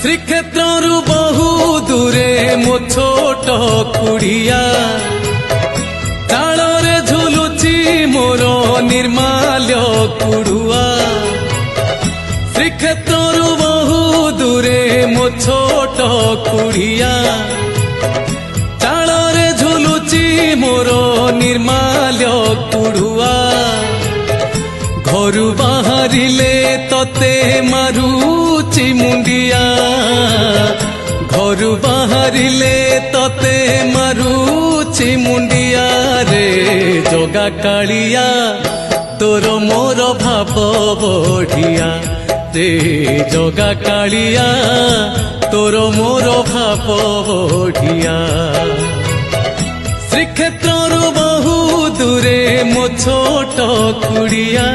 ଶ୍ରୀକ୍ଷେତ୍ରରୁ ବହୁ ଦୂରେ ମୋ ଛୋଟ କୁଡ଼ିଆ ତାଳରେ ଝୁଲୁଛି ମୋର ନିର୍ମାଲ୍ୟ କୁଡ଼ୁଆ। ଶ୍ରୀକ୍ଷେତ୍ରରୁ ବହୁ ଦୂରେ ମୋ ଛୋଟ କୁଡ଼ିଆ ତାଳରେ ଝୁଲୁଛି ମୋର ନିର୍ମାଲ୍ୟ କୁଡ଼ୁଆ। ଘରୁ ବାହାରିଲେ ତତେ ମାରୁଛି ମୁଣ୍ଡିଆ, ଘରୁ ବାହାରିଲେ ତତେ ମାରୁଛି ମୁଣ୍ଡିଆ ରେ ଜଗା କାଳିଆ ତୋର ମୋର ଭାବ ବଢିଆ ରେ ଜଗା କାଳିଆ ତୋର ମୋର ଭାବ ବଢିଆ। ଶ୍ରୀକ୍ଷେତ୍ରରୁ ବହୁ ଦୂରେ ମୋ ଛୋଟ କୁଡ଼ିଆ।